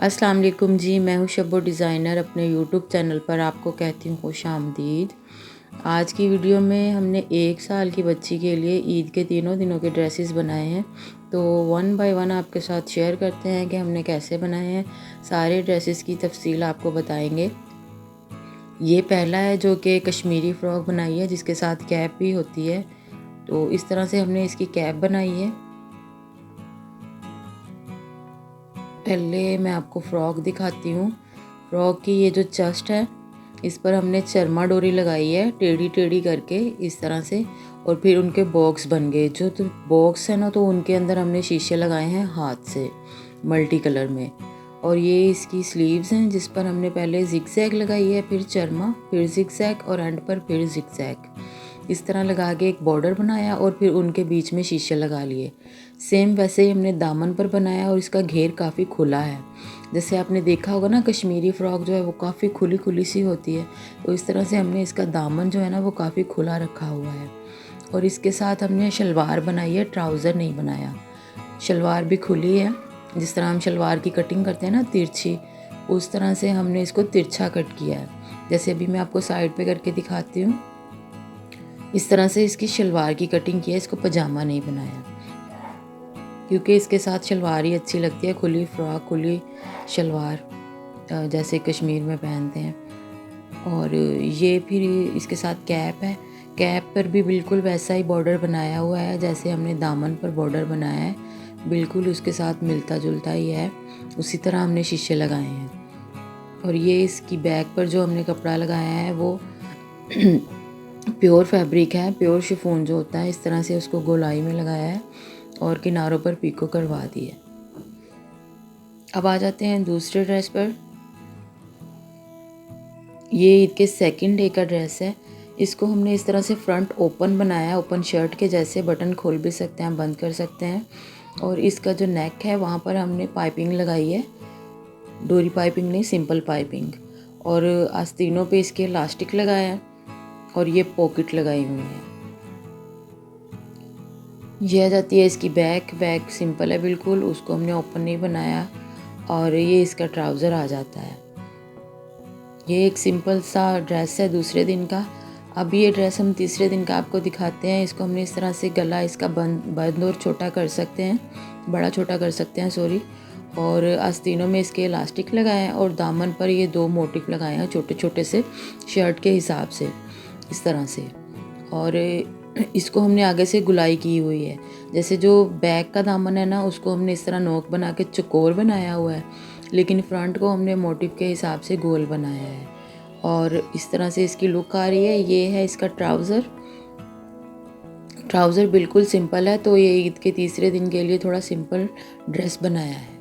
अस्सलाम वालेकुम जी, मैं हूँ शब्बो डिज़ाइनर। अपने यूट्यूब चैनल पर आपको कहती हूँ खुशामदीद। आज की वीडियो में हमने 1 साल की बच्ची के लिए ईद के तीनों दिनों के ड्रेसेस बनाए हैं। तो वन बाय वन आपके साथ शेयर करते हैं कि हमने कैसे बनाए हैं। सारे ड्रेसेस की तफसील आपको बताएंगे। ये पहला है जो कि कश्मीरी फ़्रॉक बनाई है जिसके साथ कैप भी होती है। तो इस तरह से हमने इसकी कैप बनाई है। पहले मैं आपको फ़्रॉक दिखाती हूँ। फ़्रॉक की ये जो चस्ट है इस पर हमने चरमा डोरी लगाई है टेढ़ी टेढ़ी करके इस तरह से, और फिर उनके बॉक्स बन गए। जो तो बॉक्स है ना, तो उनके अंदर हमने शीशे लगाए हैं हाथ से मल्टी कलर में। और ये इसकी स्लीव्स हैं जिस पर हमने पहले जिगजैग लगाई है, फिर चरमा, फिर जिगजैग और एंड पर फिर जिगजैग। इस तरह लगा के एक बॉर्डर बनाया और फिर उनके बीच में शीशे लगा लिए। सेम वैसे ही हमने दामन पर बनाया और इसका घेर काफ़ी खुला है। जैसे आपने देखा होगा ना, कश्मीरी फ़्रॉक जो है वो काफ़ी खुली खुली सी होती है, तो इस तरह से हमने इसका दामन जो है ना वो काफ़ी खुला रखा हुआ है। और इसके साथ हमने शलवार बनाई है, ट्राउज़र नहीं बनाया। शलवार भी खुली है, जिस तरह हम शलवार की कटिंग करते हैं ना तिरछी, उस तरह से हमने इसको तिरछा कट किया है। जैसे अभी मैं आपको साइड पे करके दिखाती हूँ, इस तरह से इसकी शलवार की कटिंग की है। इसको पजामा नहीं बनाया क्योंकि इसके साथ शलवार ही अच्छी लगती है, खुली फ़्रॉक खुली शलवार जैसे कश्मीर में पहनते हैं। और ये फिर इसके साथ कैप है। कैप पर भी बिल्कुल वैसा ही बॉर्डर बनाया हुआ है जैसे हमने दामन पर बॉर्डर बनाया है, बिल्कुल उसके साथ मिलता जुलता ही है। उसी तरह हमने शीशे लगाए हैं। और ये इसकी बैक पर जो हमने कपड़ा लगाया है वो प्योर फैब्रिक है, प्योर शिफॉन जो होता है, इस तरह से उसको गोलाई में लगाया है और किनारों पर पीको करवा दी है। अब आ जाते हैं दूसरे ड्रेस पर। ये ईद के सेकंड डे का ड्रेस है। इसको हमने इस तरह से फ्रंट ओपन बनाया, ओपन शर्ट के जैसे, बटन खोल भी सकते हैं, बंद कर सकते हैं। और इसका जो नेक है वहाँ पर हमने पाइपिंग लगाई है, डोरी पाइपिंग नहीं, सिंपल पाइपिंग। और आस्तीनों पे इसके इलास्टिक लगाया है और ये पॉकेट लगाई हुई है। ये आ जाती है इसकी बैक। बैक सिंपल है बिल्कुल, उसको हमने ओपन नहीं बनाया। और ये इसका ट्राउज़र आ जाता है। ये एक सिंपल सा ड्रेस है दूसरे दिन का। अब ये ड्रेस हम तीसरे दिन का आपको दिखाते हैं। इसको हमने इस तरह से गला इसका बंद और छोटा कर सकते हैं, बड़ा छोटा कर सकते हैं सॉरी। और आस्तीनों में इसके इलास्टिक लगाए हैं और दामन पर ये 2 मोटिफ लगाए हैं छोटे छोटे से, शर्ट के हिसाब से इस तरह से। और इसको हमने आगे से गुलाई की हुई है। जैसे जो बैक का दामन है ना, उसको हमने इस तरह नोक बना के चकोर बनाया हुआ है, लेकिन फ्रंट को हमने मोटिव के हिसाब से गोल बनाया है। और इस तरह से इसकी लुक आ रही है। ये है इसका ट्राउज़र। ट्राउज़र बिल्कुल सिंपल है, तो ये ईद के तीसरे दिन के लिए थोड़ा सिंपल ड्रेस बनाया है।